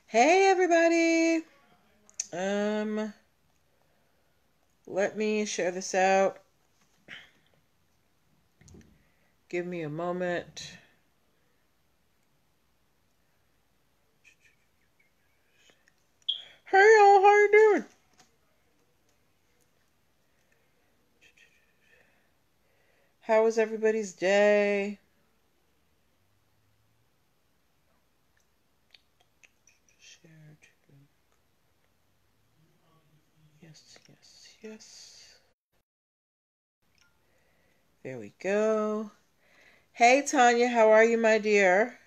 Hey everybody. Let me share this out. Give me a moment. Hey y'all, how you doing? How was everybody's day? Share to... Yes. There we go. Hey Tanya, how are you, my dear?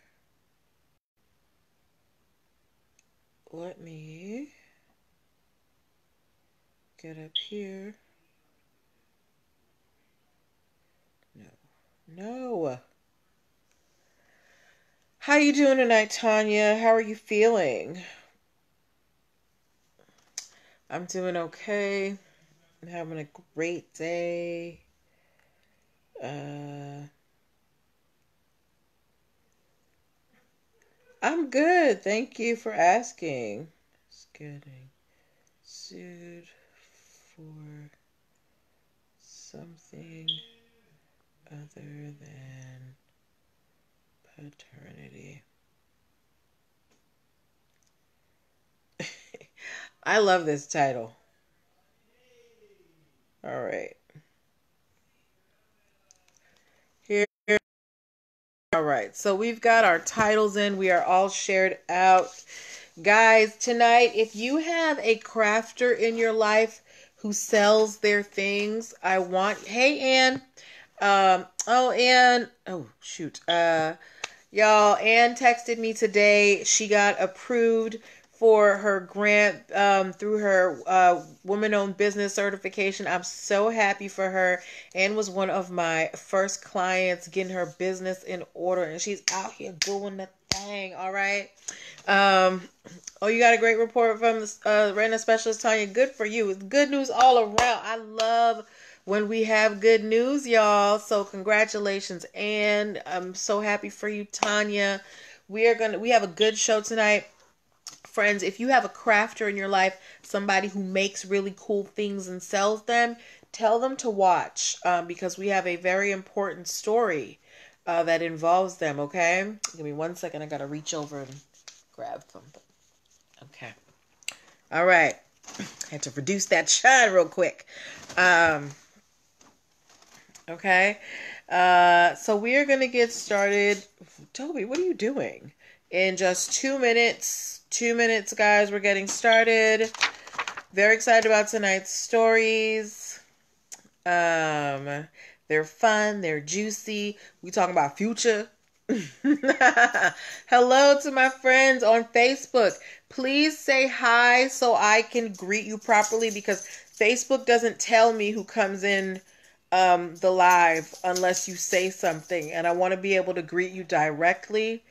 Let me get up here. No. How you doing tonight, Tanya? How are you feeling? I'm doing okay. I'm having a great day. I'm good. Thank you for asking. Just getting sued for something other than paternity. I love this title. All right. Here. All right. So we've got our titles in. We are all shared out. Guys, tonight, if you have a crafter in your life who sells their things, I want... Hey, Ann. Ann. Oh, shoot. Y'all, Ann texted me today. She got approved for her grant through her woman-owned business certification. I'm so happy for her. Ann was one of my first clients getting her business in order, and she's out here doing the thing, all right? You got a great report from the retina specialist, Tanya. Good for you. It's good news all around. I love when we have good news, y'all. So congratulations, and I'm so happy for you, Tanya. We have a good show tonight. Friends, if you have a crafter in your life, somebody who makes really cool things and sells them, tell them to watch because we have a very important story that involves them, okay? Give me 1 second. I got to reach over and grab something. Okay. All right. Had to reduce that shine real quick. Okay. So we are going to get started. Toby, what are you doing? In just 2 minutes. 2 minutes, guys. We're getting started. Very excited about tonight's stories. They're fun. They're juicy. We talking about future. Hello to my friends on Facebook. Please say hi so I can greet you properly because Facebook doesn't tell me who comes in the live unless you say something, and I want to be able to greet you directly.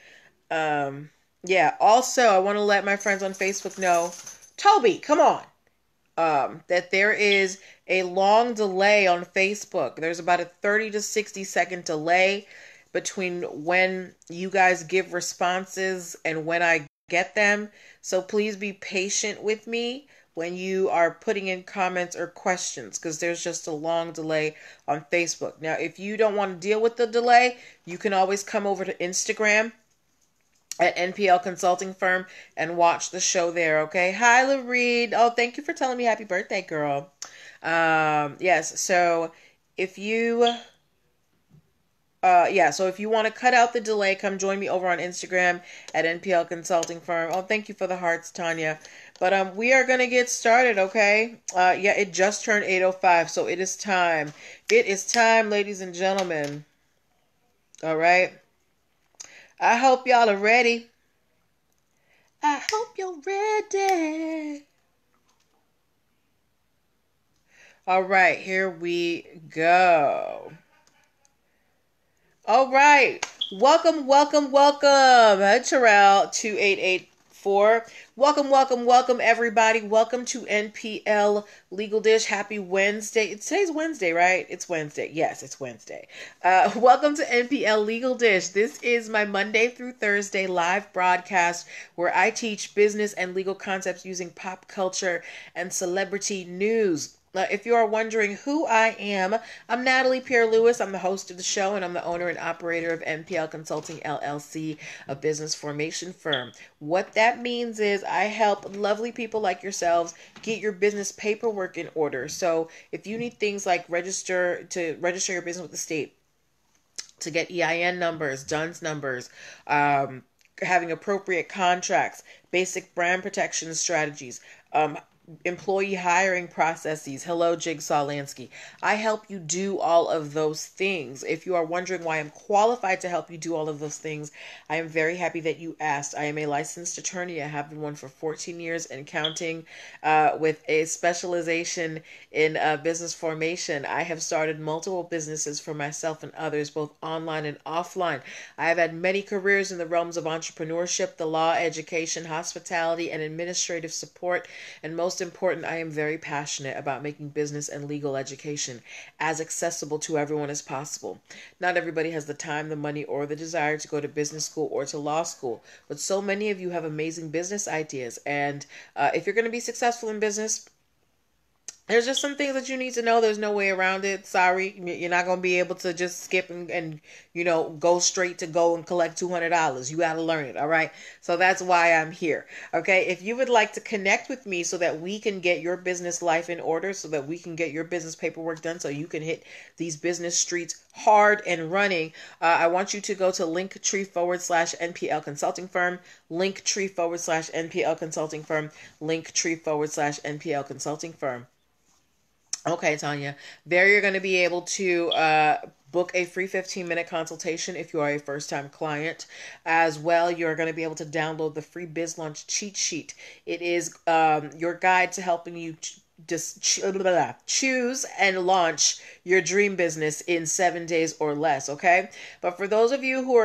Yeah, also I want to let my friends on Facebook know, Toby, come on, that there is a long delay on Facebook. There's about a 30 to 60 second delay between when you guys give responses and when I get them. So please be patient with me when you are putting in comments or questions because there's just a long delay on Facebook. Now, if you don't want to deal with the delay, you can always come over to Instagram at NPL Consulting Firm and watch the show there, okay? Hi, Lareed. Oh, thank you for telling me happy birthday, girl. Yes, so if you... so if you want to cut out the delay, come join me over on Instagram at NPL Consulting Firm. Oh, thank you for the hearts, Tanya. But we are going to get started, okay? It just turned 8:05, so it is time. It is time, ladies and gentlemen. All right? I hope y'all are ready. I hope you're ready. All right, here we go. All right. Welcome. Hey, Terrell, 288 4. Welcome, welcome, welcome, everybody. Welcome to NPL Legal Dish. Happy Wednesday. Today's Wednesday, right? It's Wednesday. Yes, it's Wednesday. Welcome to NPL Legal Dish. This is my Monday through Thursday live broadcast where I teach business and legal concepts using pop culture and celebrity news. If you are wondering who I am, I'm Natalie Pierre-Lewis. I'm the host of the show, and I'm the owner and operator of NPL Consulting, LLC, a business formation firm. What that means is I help lovely people like yourselves get your business paperwork in order. So if you need things like register your business with the state, to get EIN numbers, DUNS numbers, having appropriate contracts, basic brand protection strategies, employee hiring processes. Hello, Jigsaw Lansky. I help you do all of those things. If you are wondering why I'm qualified to help you do all of those things, I am very happy that you asked. I am a licensed attorney. I have been one for 14 years and counting, with a specialization in business formation. I have started multiple businesses for myself and others, both online and offline. I have had many careers in the realms of entrepreneurship, the law, education, hospitality, and administrative support. And most important, I am very passionate about making business and legal education as accessible to everyone as possible. Not everybody has the time, the money, or the desire to go to business school or to law school, but so many of you have amazing business ideas. And if you're going to be successful in business, there's just some things that you need to know. There's no way around it. Sorry, you're not going to be able to just skip and go straight to go and collect $200. You got to learn it, all right? So that's why I'm here, okay? If you would like to connect with me so that we can get your business life in order, so that we can get your business paperwork done, so you can hit these business streets hard and running, I want you to go to linktree/NPL Consulting Firm, linktree/NPL Consulting Firm, linktree/NPL Consulting Firm. Okay, Tanya. There you're going to be able to book a free 15-minute consultation if you are a first-time client. As well, you're going to be able to download the free Biz Launch cheat sheet. It is your guide to helping you choose and launch your dream business in 7 days or less, okay? But for those of you who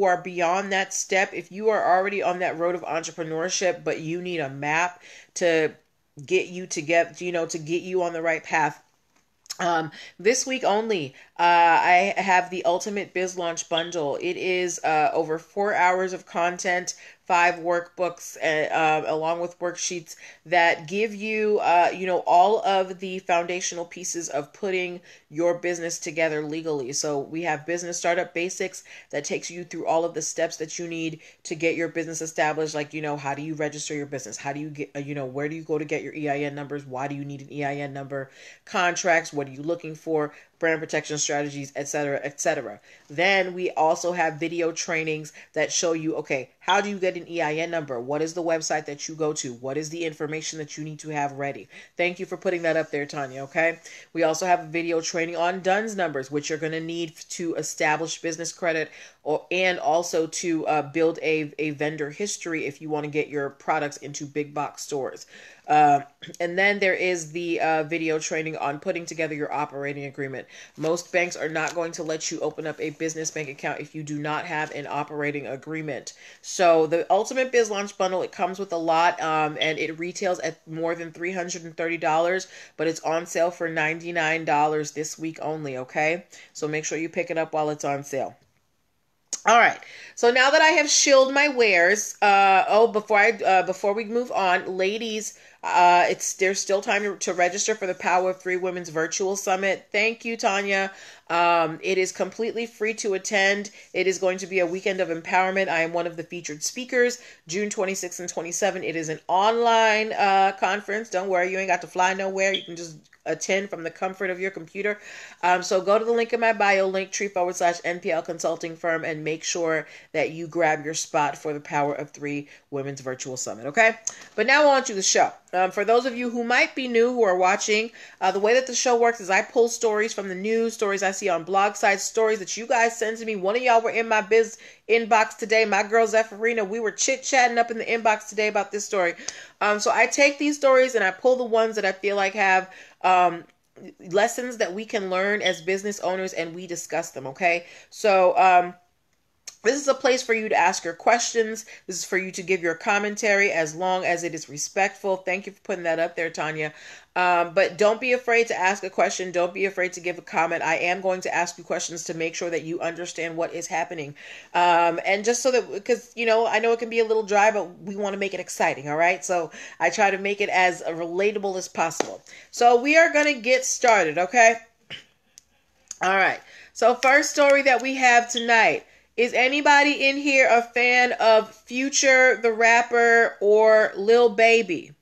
are beyond that step, if you are already on that road of entrepreneurship, but you need a map to get you to get you on the right path. This week only, I have the Ultimate Biz Launch Bundle. It is over 4 hours of content, 5 workbooks, along with worksheets that give you, all of the foundational pieces of putting your business together legally. So we have Business Startup Basics that takes you through all of the steps that you need to get your business established. Like, how do you register your business? How do you get, where do you go to get your EIN numbers? Why do you need an EIN number? Contracts, what are you looking for? Brand protection strategies, etc., etc. Then we also have video trainings that show you, okay, how do you get an EIN number? What is the website that you go to? What is the information that you need to have ready? Thank you for putting that up there, Tanya, okay? We also have a video training on DUNS numbers, which you're going to need to establish business credit and also to build a vendor history if you want to get your products into big box stores. And then there is the video training on putting together your operating agreement. Most banks are not going to let you open up a business bank account if you do not have an operating agreement. So the Ultimate Biz Launch Bundle, it comes with a lot, and it retails at more than $330, but it's on sale for $99 this week only, okay? So make sure you pick it up while it's on sale. All right. So now that I have shilled my wares, before we move on, ladies, there's still time to register for the Power of 3 Women's Virtual Summit. Thank you, Tanya. It is completely free to attend. It is going to be a weekend of empowerment. I am one of the featured speakers, June 26th and 27th. It is an online conference. Don't worry, you ain't got to fly nowhere. You can just attend from the comfort of your computer. So go to the link in my bio, linktree/NPL Consulting Firm, and make sure that you grab your spot for the Power of 3 Women's Virtual Summit, okay? But now on to the show. For those of you who might be new, who are watching, the way that the show works is I pull stories from the news, stories I see on blog sites, stories that you guys send to me. One of y'all were in my biz inbox today. My girl Zephyrina, we were chit-chatting up in the inbox today about this story. So I take these stories and I pull the ones that I feel like have lessons that we can learn as business owners, and we discuss them, okay? So This is a place for you to ask your questions. This is for you to give your commentary as long as it is respectful. Thank you for putting that up there, Tanya. But don't be afraid to ask a question. Don't be afraid to give a comment. I am going to ask you questions to make sure that you understand what is happening. And just so that, because, you know, I know it can be a little dry, but we want to make it exciting, all right? So I try to make it as relatable as possible. So we are going to get started, okay? All right. So first story that we have tonight. Is anybody in here a fan of Future, the rapper, or Lil Baby?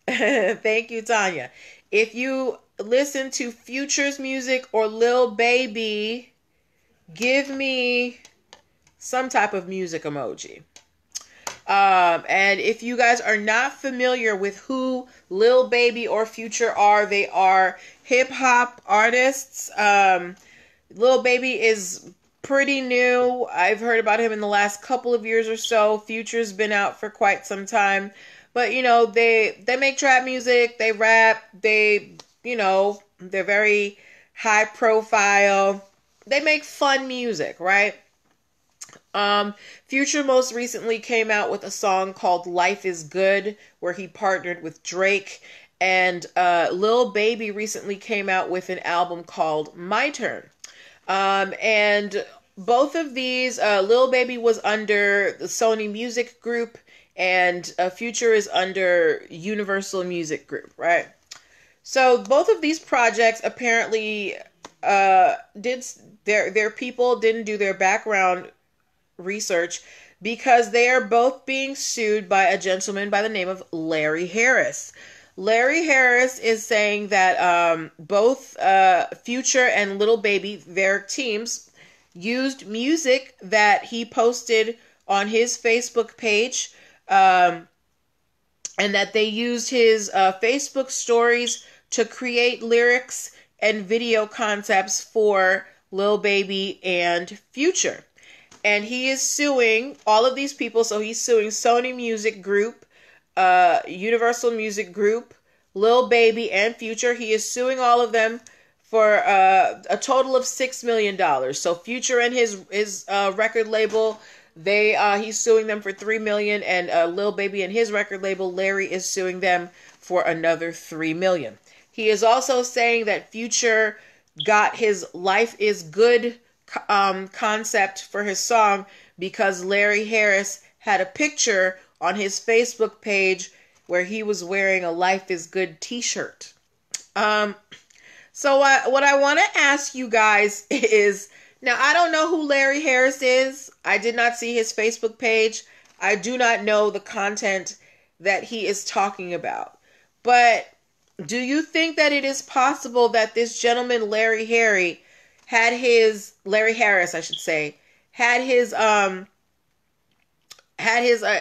Thank you, Tanya. If you listen to Future's music or Lil Baby, give me some type of music emoji. And if you guys are not familiar with who Lil Baby or Future are, they are hip-hop artists. Lil Baby is pretty new. I've heard about him in the last couple of years or so. Future's been out for quite some time. But, you know, they make trap music, they rap, they, you know, they're very high profile. They make fun music, right? Future most recently came out with a song called Life is Good, where he partnered with Drake. And Lil Baby recently came out with an album called My Turn. And both of these, Lil Baby was under the Sony Music Group, and Future is under Universal Music Group, right? So both of these projects apparently their people didn't do their background research, because they are both being sued by a gentleman by the name of Larry Harris. Larry Harris is saying that both Future and Lil Baby, their teams, used music that he posted on his Facebook page, and that they used his Facebook stories to create lyrics and video concepts for Lil Baby and Future. And he is suing all of these people. So he's suing Sony Music Group, Universal Music Group, Lil Baby, and Future. He is suing all of them for a total of $6 million. So Future and his record label, he's suing them for $3 million, and Lil Baby and his record label, Larry, is suing them for another $3 million. He is also saying that Future got his Life is Good concept for his song because Larry Harris had a picture on his Facebook page where he was wearing a Life is Good t-shirt. So what I want to ask you guys is, now I don't know who Larry Harris is. I did not see his Facebook page. I do not know the content that he is talking about. But do you think that it is possible that this gentleman, Larry Harris, had his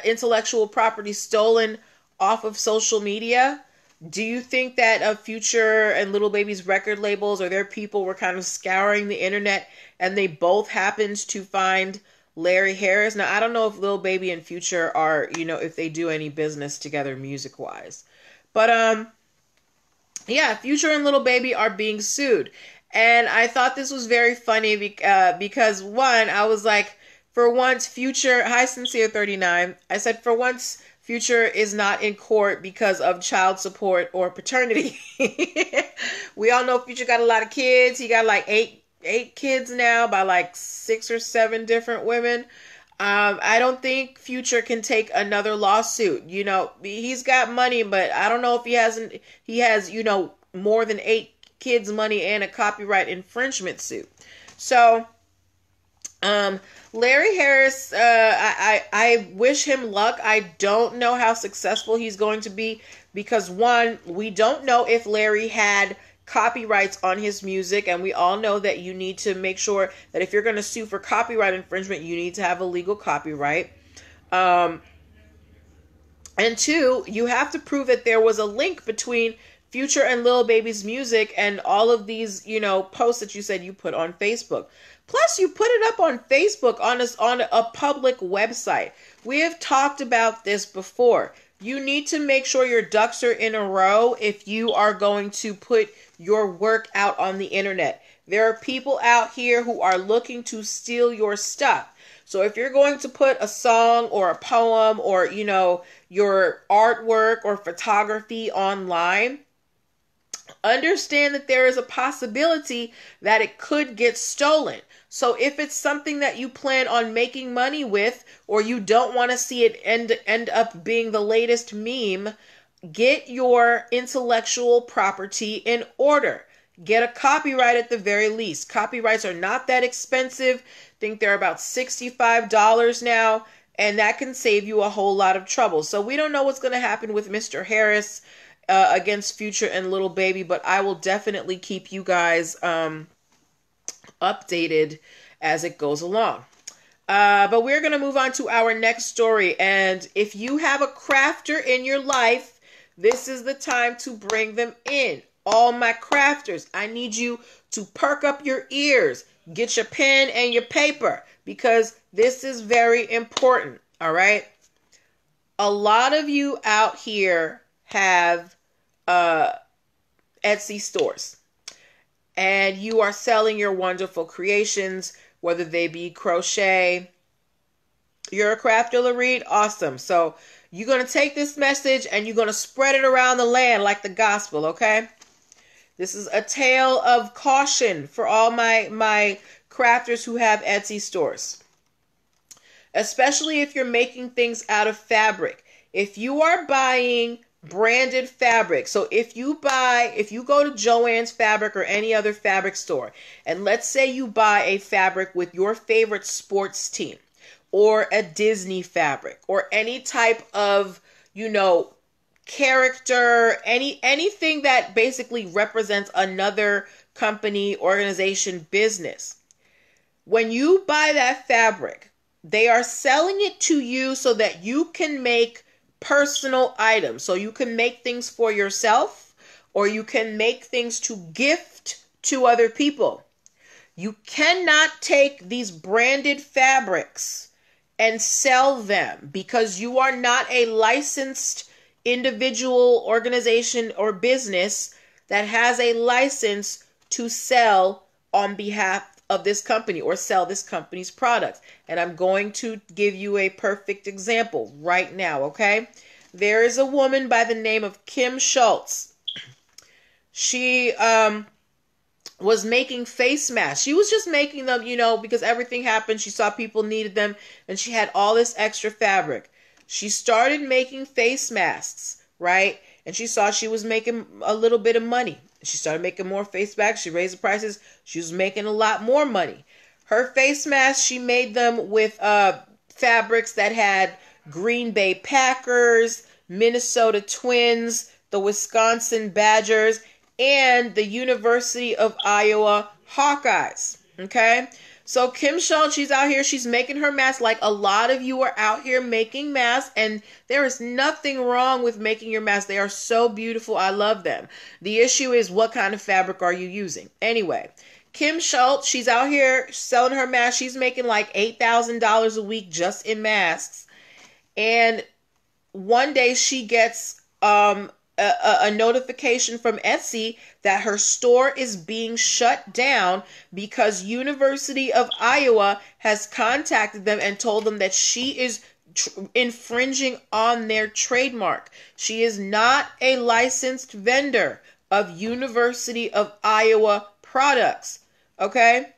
intellectual property stolen off of social media? Do you think that Future and Lil Baby's record labels or their people were kind of scouring the internet and they both happened to find Larry Harris? Now, I don't know if Lil Baby and Future are, if they do any business together music-wise. But, yeah, Future and Lil Baby are being sued. And I thought this was very funny because, one, I was like, for once, Future, hi, Sincere39, I said, for once, Future is not in court because of child support or paternity. We all know Future got a lot of kids. He got like eight kids now by like 6 or 7 different women. I don't think Future can take another lawsuit. He's got money, but I don't know if he has, more than 8 kids' money and a copyright infringement suit. So, Larry Harris, I wish him luck. I don't know how successful he's going to be because, one, we don't know if Larry had copyrights on his music, and we all know that you need to make sure that if you're going to sue for copyright infringement, you need to have a legal copyright. And 2, you have to prove that there was a link between Future and Lil Baby's music and all of these, posts that you said you put on Facebook. Plus, you put it up on Facebook on a public website. We have talked about this before. You need to make sure your ducks are in a row if you are going to put your work out on the internet. There are people out here who are looking to steal your stuff. So if you're going to put a song or a poem or, your artwork or photography online, understand that there is a possibility that it could get stolen. So if it's something that you plan on making money with, or you don't want to see it end up being the latest meme, get your intellectual property in order. Get a copyright at the very least. Copyrights are not that expensive. I think they're about $65 now, and that can save you a whole lot of trouble. So we don't know what's going to happen with Mr. Harris against Future and Little Baby, but I will definitely keep you guys updated as it goes along. But we're going to move on to our next story. And if you have a crafter in your life, this is the time to bring them in. All my crafters, I need you to perk up your ears. Get your pen and your paper, because this is very important. All right. A lot of you out here have Etsy stores, and you are selling your wonderful creations, whether they be crochet. You're a crafter, Lareed? Awesome. So you're going to take this message and you're going to spread it around the land like the gospel, okay? This is a tale of caution for all my crafters who have Etsy stores. Especially if you're making things out of fabric. If you are buying branded fabric, so if you go to Joann's Fabric or any other fabric store, and let's say you buy a fabric with your favorite sports team, or a Disney fabric, or any type of, character, anything that basically represents another company, organization, business. When you buy that fabric, they are selling it to you so that you can make personal items. So you can make things for yourself, or you can make things to gift to other people. You cannot take these branded fabrics and sell them, because you are not a licensed individual, organization, or business that has a license to sell on behalf of this company or sell this company's products. And I'm going to give you a perfect example right now, okay? There is a woman by the name of Kim Schultz. She was making face masks. She was just making them, because everything happened. She saw people needed them, and she had all this extra fabric. She started making face masks, right? And she saw she was making a little bit of money. She started making more face masks. She raised the prices. She was making a lot more money. Her face masks, she made them with fabrics that had Green Bay Packers, Minnesota Twins, the Wisconsin Badgers, and the University of Iowa Hawkeyes. Okay? So Kim Schultz, she's out here, she's making her masks, like a lot of you are out here making masks, and there is nothing wrong with making your masks. They are so beautiful. I love them. The issue is, what kind of fabric are you using? Anyway, Kim Schultz, she's out here selling her masks. She's making like $8,000 a week just in masks. And one day she gets a notification from Etsy that her store is being shut down because University of Iowa has contacted them and told them that she is infringing on their trademark. She is not a licensed vendor of University of Iowa products. Okay?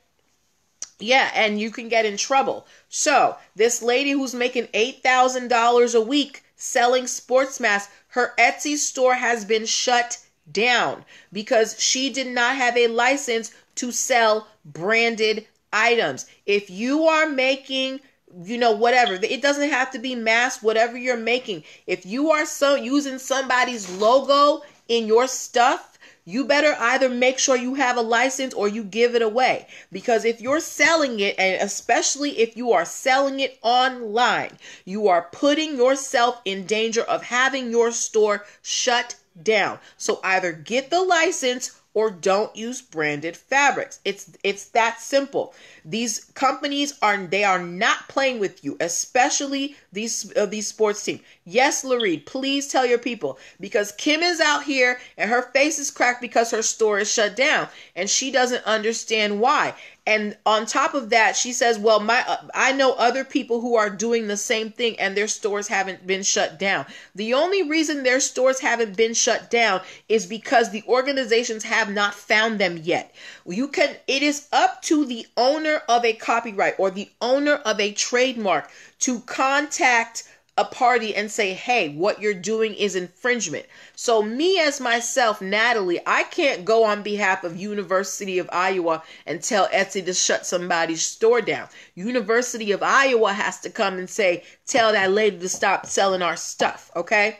Yeah, and you can get in trouble. So, this lady who's making $8,000 a week selling sports masks, her Etsy store has been shut down because she did not have a license to sell branded items. If you are making, whatever, it doesn't have to be masks, whatever you're making. If you are using somebody's logo in your stuff, you better either make sure you have a license or you give it away. Because if you're selling it, and especially if you are selling it online, you are putting yourself in danger of having your store shut down. So either get the license or don't use branded fabrics. It's that simple. These companies are not playing with you, especially these sports teams. Yes, Lareed, please tell your people, because Kim is out here and her face is cracked because her store is shut down and she doesn't understand why. And on top of that, she says, well, I know other people who are doing the same thing and their stores haven't been shut down. The only reason their stores haven't been shut down is because the organizations have not found them yet. It is up to the owner of a copyright or the owner of a trademark to contact a party and say, hey, what you're doing is infringement. So me as myself, Natalie, I can't go on behalf of University of Iowa and tell Etsy to shut somebody's store down. University of Iowa has to come and say, tell that lady to stop selling our stuff. Okay.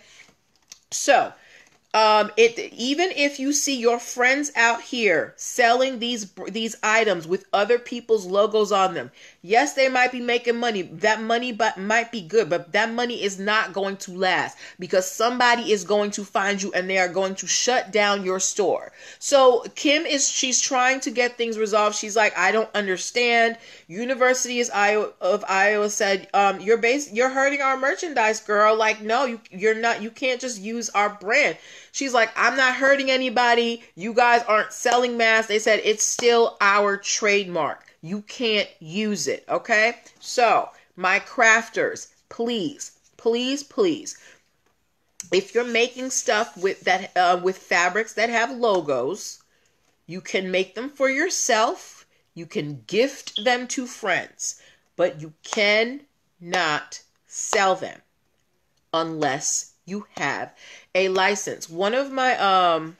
So even if you see your friends out here selling these items with other people's logos on them, yes, they might be making money. That money might be good, but that money is not going to last because somebody is going to find you and they are going to shut down your store. So she's trying to get things resolved. She's like, I don't understand. University of Iowa said, you're hurting our merchandise, girl. Like, no, you're not. You can't just use our brand. She's like, I'm not hurting anybody. You guys aren't selling masks. They said it's still our trademark. You can't use it. Okay. So my crafters, please, please, please. If you're making stuff with fabrics that have logos, you can make them for yourself. You can gift them to friends, but you cannot sell them unless you have a license. One of my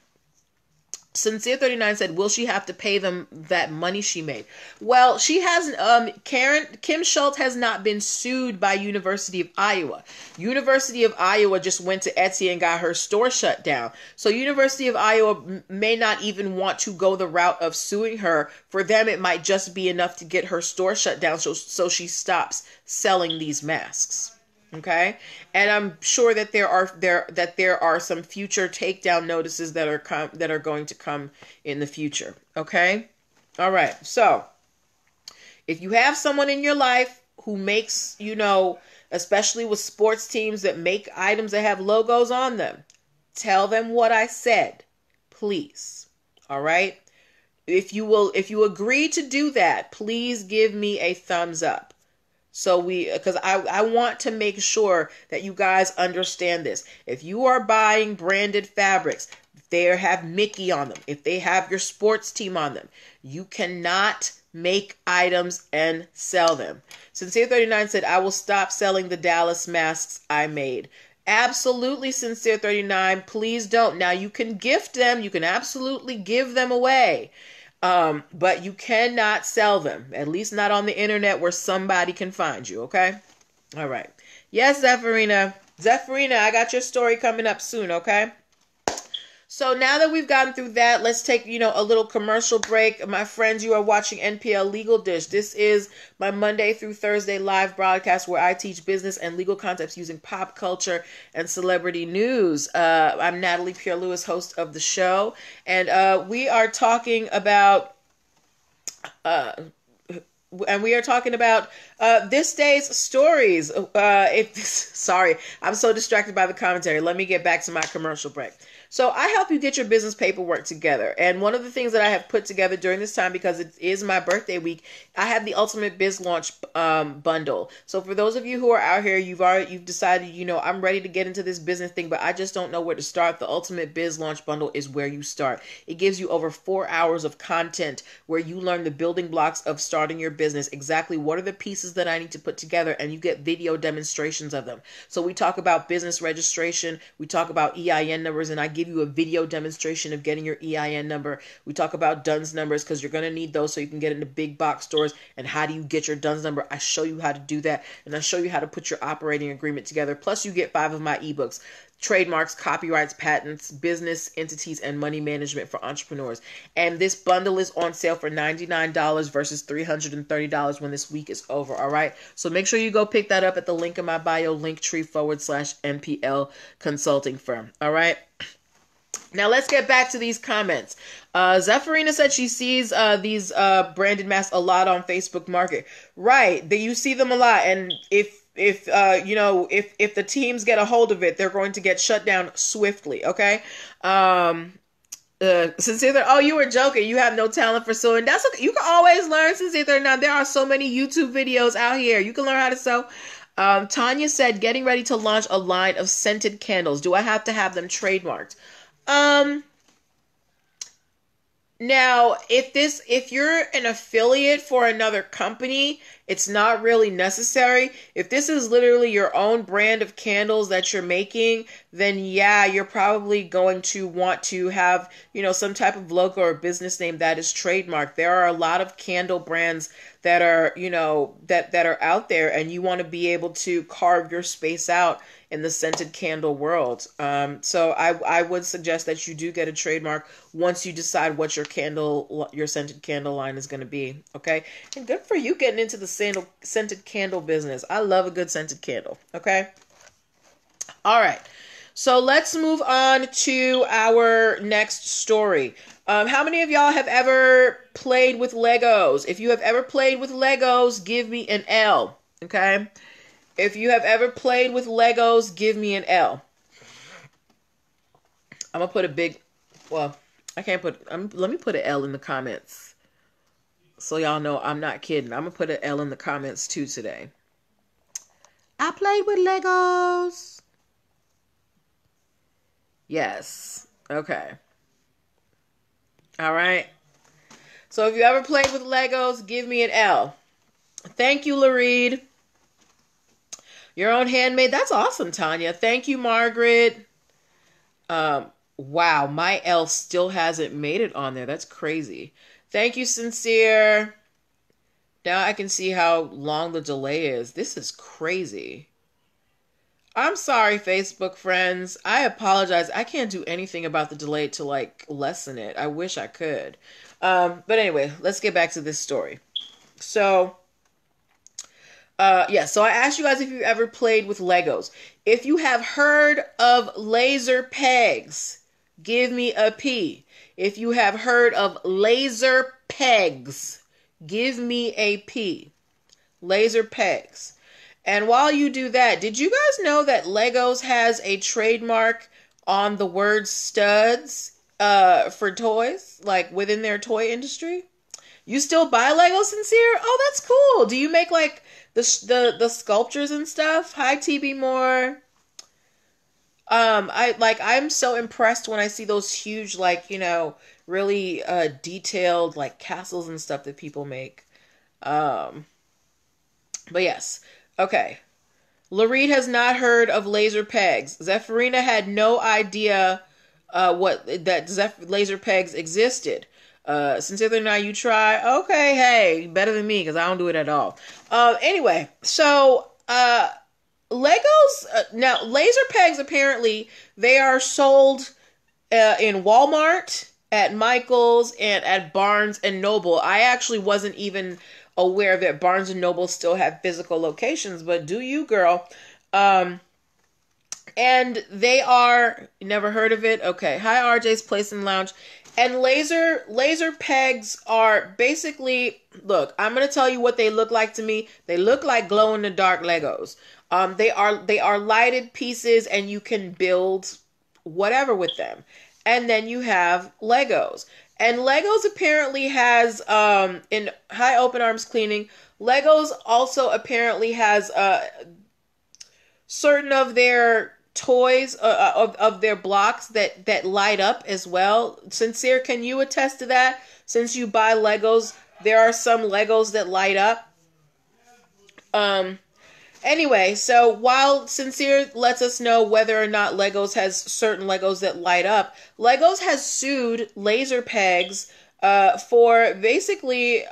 Sincere 39 said, will she have to pay them that money she made? Well, she hasn't. Kim Schultz has not been sued by University of Iowa. University of Iowa just went to Etsy and got her store shut down. So University of Iowa may not even want to go the route of suing her. For them, it might just be enough to get her store shut down so she stops selling these masks. Okay, and I'm sure that there are some future takedown notices that are going to come in the future. Okay, all right. So if you have someone in your life who makes, especially with sports teams that make items that have logos on them, tell them what I said, please. All right. If you agree to do that, please give me a thumbs up. So because I want to make sure that you guys understand this. If you are buying branded fabrics, if they have Mickey on them, if they have your sports team on them, you cannot make items and sell them. Sincere 39 said, I will stop selling the Dallas masks I made. Absolutely, Sincere 39. Please don't. Now you can gift them. You can absolutely give them away. But you cannot sell them, at least not on the internet where somebody can find you. Okay. All right. Yes, Zephyrina, I got your story coming up soon. Okay. So now that we've gotten through that, let's take, a little commercial break. My friends, you are watching NPL Legal Dish. This is my Monday through Thursday live broadcast where I teach business and legal concepts using pop culture and celebrity news. I'm Natalie Pierre-Lewis, host of the show, and we are talking about this day's stories. Sorry, I'm so distracted by the commentary. Let me get back to my commercial break. So I help you get your business paperwork together. And one of the things that I have put together during this time, because it is my birthday week, I have the Ultimate Biz Launch bundle. So for those of you who are out here, you've decided, I'm ready to get into this business thing, but I just don't know where to start. The Ultimate Biz Launch bundle is where you start. It gives you over 4 hours of content where you learn the building blocks of starting your business, exactly what are the pieces that I need to put together, and you get video demonstrations of them. So we talk about business registration, we talk about EIN numbers, and I give you a video demonstration of getting your EIN number. We talk about DUNS numbers because you're going to need those so you can get into big box stores. And how do you get your DUNS number? I show you how to do that, and I show you how to put your operating agreement together. Plus you get 5 of my ebooks: trademarks, copyrights, patents, business entities, and money management for entrepreneurs. And this bundle is on sale for $99 versus $330 when this week is over. All right. So make sure you go pick that up at the link in my bio, linktree/NPL consulting firm. All right. Now let's get back to these comments. Zephyrina said she sees these branded masks a lot on Facebook Market. Right. You see them a lot. And if the teams get a hold of it, they're going to get shut down swiftly. Okay. Sincere, oh, you were joking. You have no talent for sewing. That's okay. You can always learn, Sincere. Now, there are so many YouTube videos out here. You can learn how to sew. Tanya said, getting ready to launch a line of scented candles. Do I have to have them trademarked? Now, if you're an affiliate for another company, it's not really necessary. If this is literally your own brand of candles that you're making, then yeah, you're probably going to want to have, some type of logo or business name that is trademarked. There are a lot of candle brands that are, that are out there, and you want to be able to carve your space out in the scented candle world. So I would suggest that you do get a trademark once you decide what your scented candle line is going to be. Okay. And good for you getting into the scented candle business. I love a good scented candle. Okay. All right. So let's move on to our next story. How many of y'all have ever played with Legos? If you have ever played with Legos, give me an L. Okay. If you have ever played with Legos, give me an L. I'm going to put a big, well, I can't put, let me put an L in the comments. So y'all know I'm not kidding. I'm going to put an L in the comments too today. I played with Legos. Yes. Okay. All right. So if you ever played with Legos, give me an L. Thank you, Lareed. Your own handmade. That's awesome, Tanya. Thank you, Margaret. Wow, my L still hasn't made it on there. That's crazy. Thank you, Sincere. Now I can see how long the delay is. This is crazy. I'm sorry, Facebook friends. I apologize. I can't do anything about the delay to lessen it. I wish I could. But anyway, let's get back to this story. So, so I asked you guys if you've ever played with Legos. If you have heard of laser pegs, give me a P. If you have heard of laser pegs, give me a P. Laser pegs. And while you do that, did you guys know that Legos has a trademark on the word studs for toys, like within their toy industry? You still buy Legos, Sincere? Oh, that's cool. Do you make the sculptures and stuff? Hi, TB Moore. I'm so impressed when I see those huge, really detailed castles and stuff that people make. But yes. Okay. Lareed has not heard of laser pegs. Zephyrina had no idea laser pegs existed. Since the other night you try, okay, hey, better than me because I don't do it at all. Anyway, so Legos, now laser pegs, apparently they are sold in Walmart, at Michael's, and at Barnes and Noble. I actually wasn't even aware that Barnes and Noble still have physical locations, but do you, girl? And they are, never heard of it? Okay. Hi, RJ's Place and Lounge. And laser pegs are basically, look, I'm going to tell you what they look like to me. They look like glow in the dark Legos. They are lighted pieces, and you can build whatever with them. And then you have Legos. And Legos apparently has, in High Open Arms Cleaning, Legos also apparently has certain of their toys, of their blocks that light up as well. Sincere, can you attest to that? Since you buy Legos, there are some Legos that light up. Anyway, so while Sincere lets us know whether or not Legos has certain Legos that light up, Legos has sued Laser Pegs for basically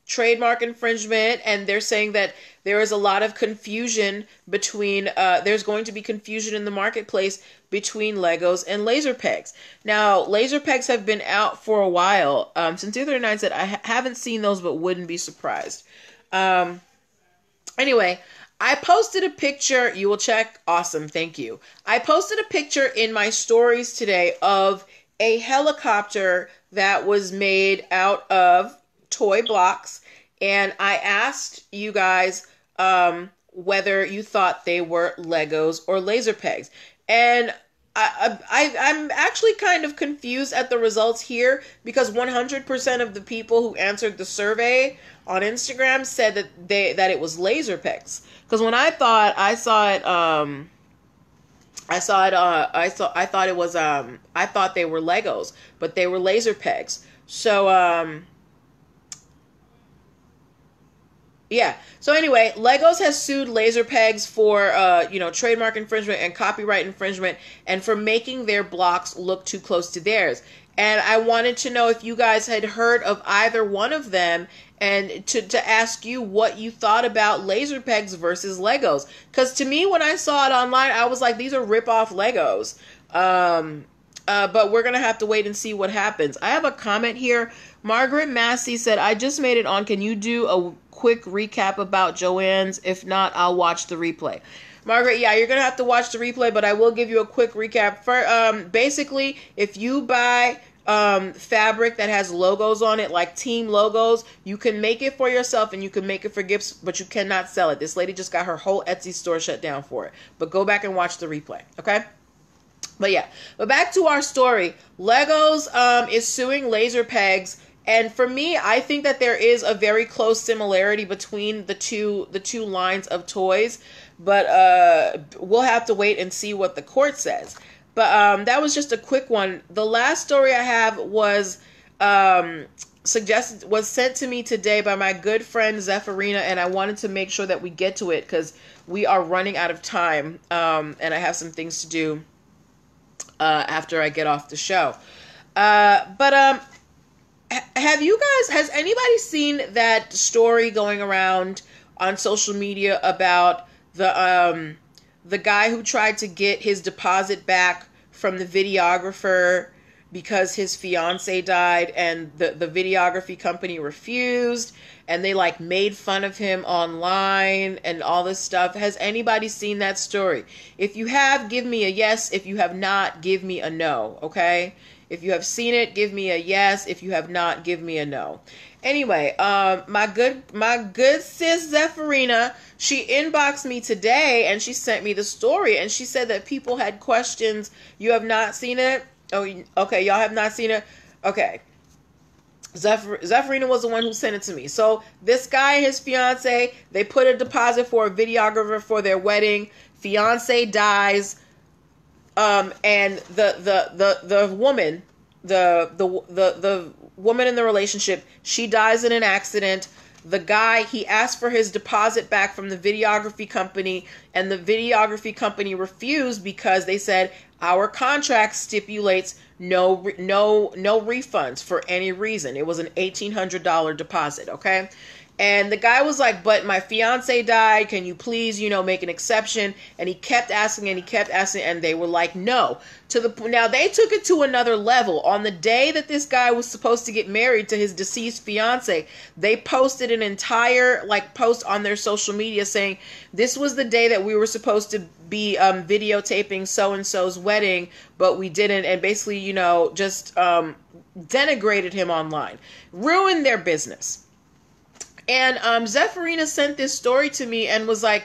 trademark infringement, and they're saying that there is a lot of confusion between, there's going to be confusion in the marketplace between Legos and Laser Pegs. Now, Laser Pegs have been out for a while. Sincere 39 said, I haven't seen those, but wouldn't be surprised. Anyway, I posted a picture. You will check. Awesome. Thank you. I posted a picture in my stories today of a helicopter that was made out of toy blocks. And I asked you guys whether you thought they were Legos or laser pegs. And I'm actually kind of confused at the results here because 100% of the people who answered the survey on Instagram said that it was laser pegs. Because when I thought I saw it, I thought it was I thought they were Legos, but they were laser pegs. So yeah. So anyway, Legos has sued laser pegs for trademark infringement and copyright infringement, and for making their blocks look too close to theirs. And I wanted to know if you guys had heard of either one of them, and to ask you what you thought about laser pegs versus Legos. Because to me, when I saw it online, I was like, these are rip-off Legos. But we're going to have to wait and see what happens. I have a comment here. Margaret Massey said, I just made it on. Can you do a quick recap about Joann's? If not, I'll watch the replay. Margaret, yeah, you're going to have to watch the replay, but I will give you a quick recap. For basically, if you buy fabric that has logos on it, like team logos, you can make it for yourself and you can make it for gifts, but you cannot sell it. This lady just got her whole Etsy store shut down for it. But go back and watch the replay, okay? But yeah, but back to our story. Legos is suing laser pegs, and for me, I think that there is a very close similarity between the two lines of toys. But we'll have to wait and see what the court says. But that was just a quick one. The last story I have was sent to me today by my good friend Zephyrina, and I wanted to make sure that we get to it because we are running out of time, and I have some things to do after I get off the show. But has anybody seen that story going around on social media about the guy who tried to get his deposit back from the videographer because his fiance died, and the videography company refused, and they like made fun of him online and all this stuff? Has anybody seen that story? If you have, give me a yes. If you have not, give me a no, okay? If you have seen it, give me a yes. If you have not, give me a no. Anyway, my good sis Zephyrina, she inboxed me today and she sent me the story, and she said that people had questions. You have not seen it? Oh, okay, y'all have not seen it? Okay. Zephyrina was the one who sent it to me. So this guy and his fiance, they put a deposit for a videographer for their wedding. Fiance dies. And the woman, the woman in the relationship, she dies in an accident. The guy, he asked for his deposit back from the videography company, and the videography company refused because they said our contract stipulates no refunds for any reason. It was an $1,800 deposit, okay? And the guy was like, but my fiance died. Can you please, make an exception? And he kept asking and they were like, no. Now they took it to another level. On the day that this guy was supposed to get married to his deceased fiance, they posted an entire post on their social media saying, this was the day that we were supposed to be videotaping so-and-so's wedding, but we didn't. And basically, just denigrated him online, ruined their business. And Zephyrina sent this story to me and was like,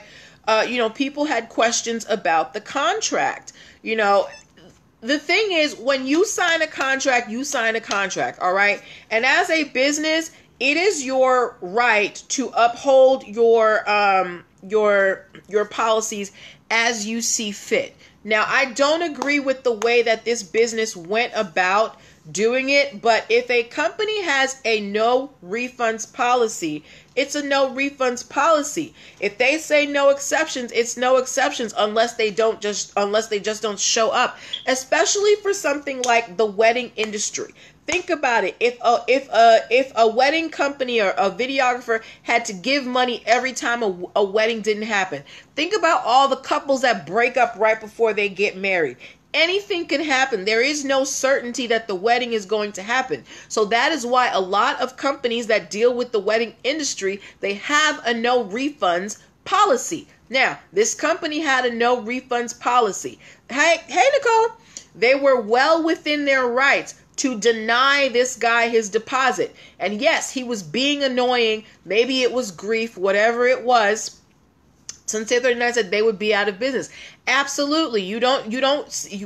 people had questions about the contract. The thing is, when you sign a contract, you sign a contract, all right? And as a business, it is your right to uphold your policies as you see fit. Now, I don't agree with the way that this business went about doing it, but if a company has a no refunds policy, it's a no refunds policy. If they say no exceptions, it's no exceptions unless they just don't show up, especially for something like the wedding industry. Think about it. If a wedding company or a videographer had to give money every time a wedding didn't happen, think about all the couples that break up right before they get married. Anything can happen. There is no certainty that the wedding is going to happen. So that is why a lot of companies that deal with the wedding industry, they have a no refunds policy. Now, this company had a no refunds policy. Hey, Nicole, they were well within their rights to deny this guy his deposit. And yes, he was being annoying. Maybe it was grief, whatever it was. Sunset 39 said they would be out of business. Absolutely.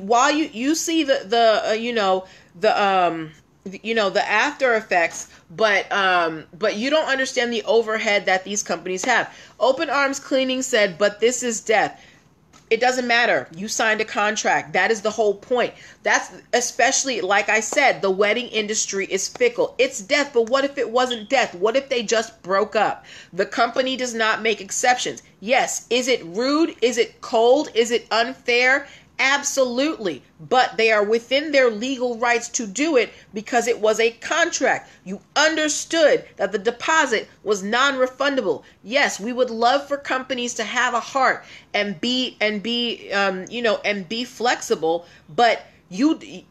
While you see the after effects, but you don't understand the overhead that these companies have. Open Arms Cleaning said, but this is death. It doesn't matter. You signed a contract. That is the whole point. That's especially, like I said, the wedding industry is fickle. It's death, but what if it wasn't death? What if they just broke up? The company does not make exceptions. Yes, is it rude? Is it cold? Is it unfair? Absolutely. But they are within their legal rights to do it because it was a contract. You understood that the deposit was non-refundable. Yes, we would love for companies to have a heart and be flexible, but it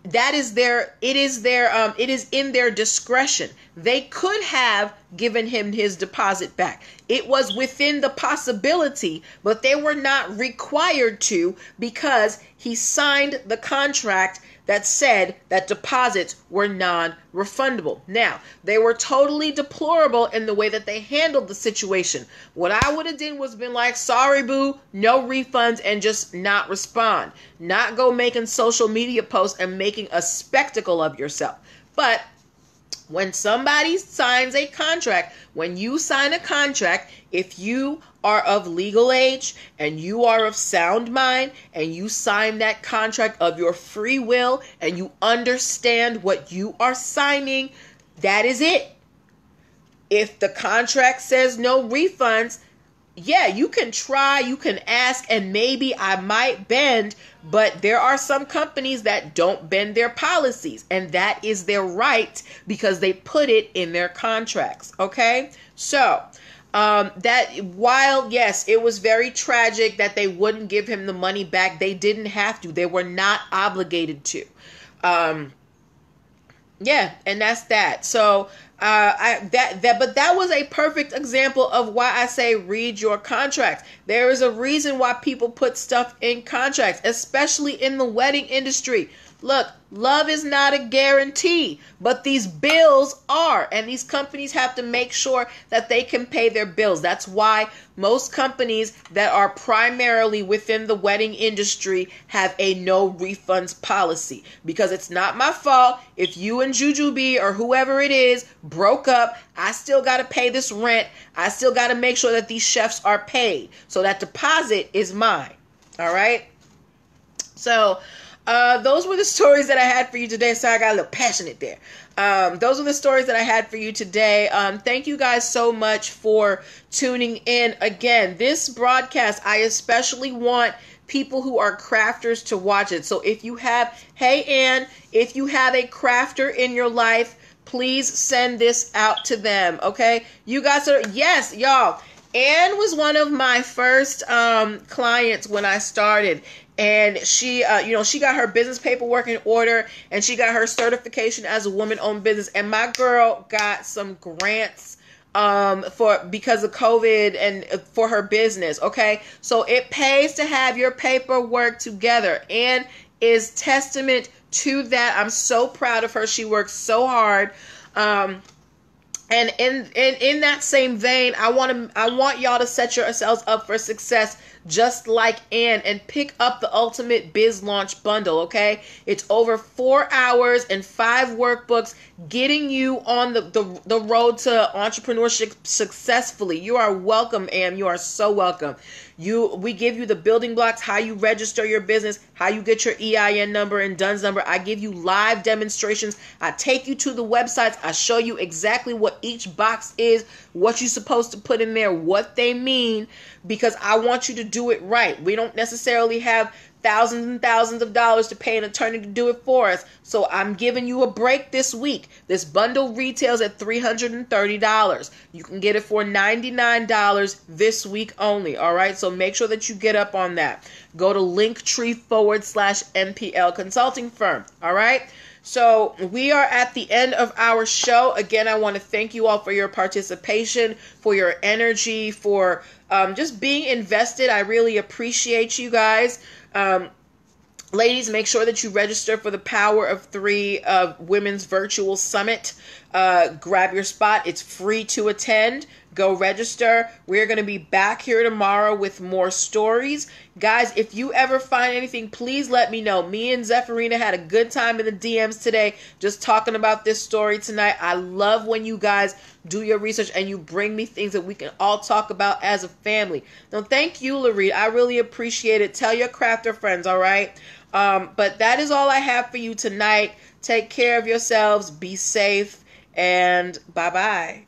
is in their discretion. They could have given him his deposit back. It was within the possibility, but they were not required to, because he signed the contract that said that deposits were non-refundable. Now, they were totally deplorable in the way that they handled the situation. What I would have done was been like, sorry, boo, no refunds, and just not respond. Not go making social media posts and making a spectacle of yourself. But when somebody signs a contract, when you sign a contract, if you are of legal age and you are of sound mind and you sign that contract of your free will and you understand what you are signing, that is it. If the contract says no refunds, yeah, you can try, you can ask, and maybe I might bend, but there are some companies that don't bend their policies, and that is their right because they put it in their contracts, okay? So, that while, yes, it was very tragic that they wouldn't give him the money back, they didn't have to. They were not obligated to. Yeah, and that's that. So, but that was a perfect example of why I say read your contracts. There is a reason why people put stuff in contracts, especially in the wedding industry. Look, love is not a guarantee, but these bills are, and these companies have to make sure that they can pay their bills. That's why most companies that are primarily within the wedding industry have a no refunds policy, because it's not my fault if you and Jujubee or whoever it is broke up. I still got to pay this rent. I still got to make sure that these chefs are paid. So that deposit is mine. All right. So, those were the stories that I had for you today. Sorry, I got a little passionate there. Those are the stories that I had for you today. Thank you guys so much for tuning in. Again, this broadcast, I especially want people who are crafters to watch it. So if you have, hey, Ann, if you have a crafter in your life, please send this out to them. Okay. You guys are, yes, y'all. Ann was one of my first clients when I started. And she, she got her business paperwork in order, and she got her certification as a woman-owned business. And my girl got some grants because of COVID and for her business. Okay, so it pays to have your paperwork together, and is testament to that. I'm so proud of her. She works so hard. And in that same vein, I want y'all to set yourselves up for success, just like Ann, and pick up the Ultimate Biz Launch Bundle, okay? It's over 4 hours and 5 workbooks getting you on the road to entrepreneurship successfully. You are welcome, Ann. You are so welcome. We give you the building blocks, how you register your business, how you get your EIN number and DUNS number. I give you live demonstrations. I take you to the websites. I show you exactly what each box is, what you're supposed to put in there, what they mean, because I want you to do it right. We don't necessarily have thousands and thousands of dollars to pay an attorney to do it for us. So I'm giving you a break this week. This bundle retails at $330. You can get it for $99 this week only. All right. So make sure that you get up on that. Go to linktr.ee/NPL consulting firm. All right. So we are at the end of our show. Again, I want to thank you all for your participation, for your energy, for just being invested. I really appreciate you guys. Ladies, make sure that you register for the Power of 3 Women's Virtual Summit. Grab your spot. It's free to attend. Go register. We're going to be back here tomorrow with more stories. Guys, if you ever find anything, please let me know. Me and Zephyrina had a good time in the DMs today just talking about this story tonight. I love when you guys do your research and you bring me things that we can all talk about as a family. So thank you, Lareed. I really appreciate it. Tell your crafter friends, all right? But that is all I have for you tonight. Take care of yourselves. Be safe. And bye-bye.